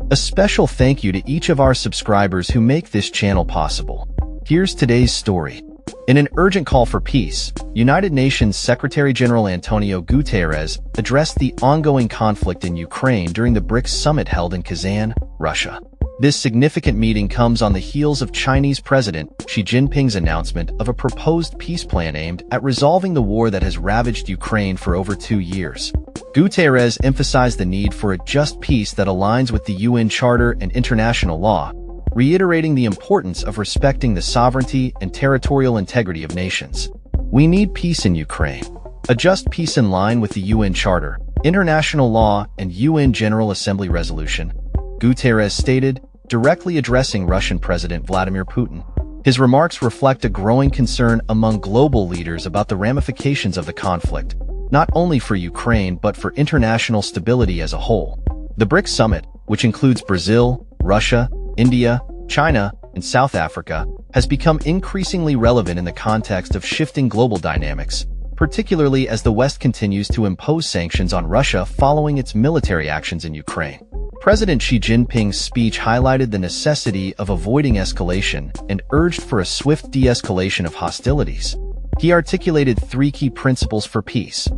A special thank you to each of our subscribers who make this channel possible. Here's today's story. In an urgent call for peace, United Nations Secretary-General Antonio Guterres addressed the ongoing conflict in Ukraine during the BRICS summit held in Kazan, Russia. This significant meeting comes on the heels of Chinese President Xi Jinping's announcement of a proposed peace plan aimed at resolving the war that has ravaged Ukraine for over 2 years. Guterres emphasized the need for a just peace that aligns with the UN Charter and international law, reiterating the importance of respecting the sovereignty and territorial integrity of nations. We need peace in Ukraine. A just peace in line with the UN Charter, international law, and UN General Assembly resolution, Guterres stated, directly addressing Russian President Vladimir Putin. His remarks reflect a growing concern among global leaders about the ramifications of the conflict, not only for Ukraine but for international stability as a whole. The BRICS summit, which includes Brazil, Russia, India, China, and South Africa, has become increasingly relevant in the context of shifting global dynamics, particularly as the West continues to impose sanctions on Russia following its military actions in Ukraine. President Xi Jinping's speech highlighted the necessity of avoiding escalation and urged for a swift de-escalation of hostilities. He articulated 3 key principles for peace: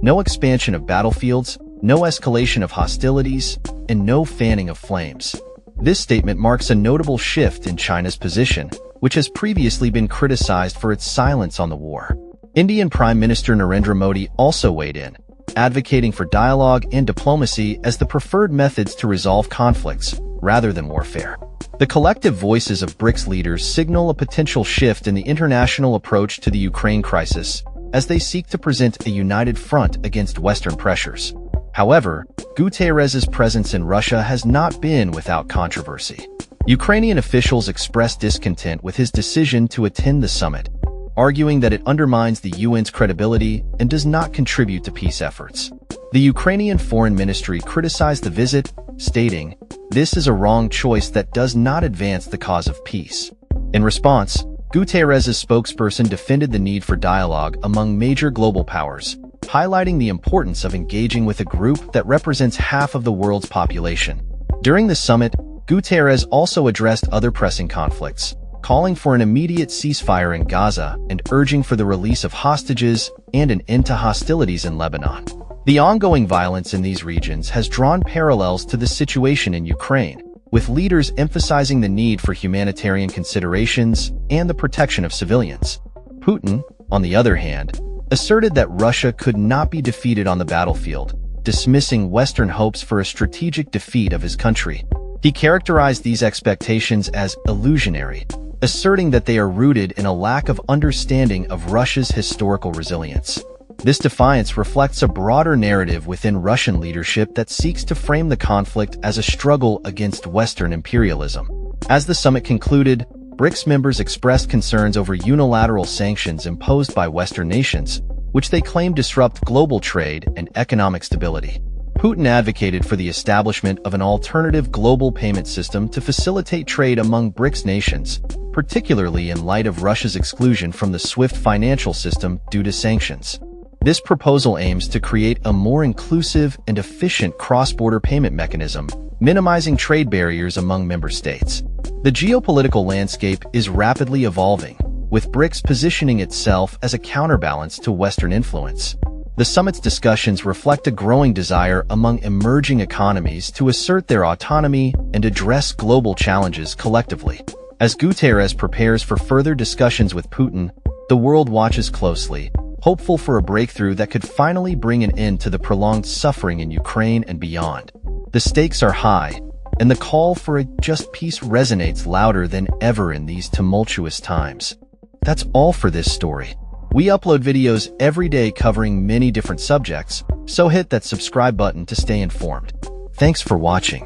no expansion of battlefields, no escalation of hostilities, and no fanning of flames. This statement marks a notable shift in China's position, which has previously been criticized for its silence on the war. Indian Prime Minister Narendra Modi also weighed in, advocating for dialogue and diplomacy as the preferred methods to resolve conflicts, rather than warfare. The collective voices of BRICS leaders signal a potential shift in the international approach to the Ukraine crisis, as they seek to present a united front against Western pressures. However, Guterres' presence in Russia has not been without controversy. Ukrainian officials expressed discontent with his decision to attend the summit, arguing that it undermines the UN's credibility and does not contribute to peace efforts. The Ukrainian Foreign Ministry criticized the visit, stating, "This is a wrong choice that does not advance the cause of peace." In response, Guterres' spokesperson defended the need for dialogue among major global powers, highlighting the importance of engaging with a group that represents half of the world's population. During the summit, Guterres also addressed other pressing conflicts, calling for an immediate ceasefire in Gaza and urging for the release of hostages and an end to hostilities in Lebanon. The ongoing violence in these regions has drawn parallels to the situation in Ukraine, with leaders emphasizing the need for humanitarian considerations and the protection of civilians. Putin, on the other hand, asserted that Russia could not be defeated on the battlefield, dismissing Western hopes for a strategic defeat of his country. He characterized these expectations as illusionary, asserting that they are rooted in a lack of understanding of Russia's historical resilience. This defiance reflects a broader narrative within Russian leadership that seeks to frame the conflict as a struggle against Western imperialism. As the summit concluded, BRICS members expressed concerns over unilateral sanctions imposed by Western nations, which they claim disrupt global trade and economic stability. Putin advocated for the establishment of an alternative global payment system to facilitate trade among BRICS nations, particularly in light of Russia's exclusion from the SWIFT financial system due to sanctions. This proposal aims to create a more inclusive and efficient cross-border payment mechanism, minimizing trade barriers among member states. The geopolitical landscape is rapidly evolving, with BRICS positioning itself as a counterbalance to Western influence. The summit's discussions reflect a growing desire among emerging economies to assert their autonomy and address global challenges collectively. As Guterres prepares for further discussions with Putin, the world watches closely, hopeful for a breakthrough that could finally bring an end to the prolonged suffering in Ukraine and beyond. The stakes are high, and the call for a just peace resonates louder than ever in these tumultuous times. That's all for this story. We upload videos every day covering many different subjects, so hit that subscribe button to stay informed. Thanks for watching.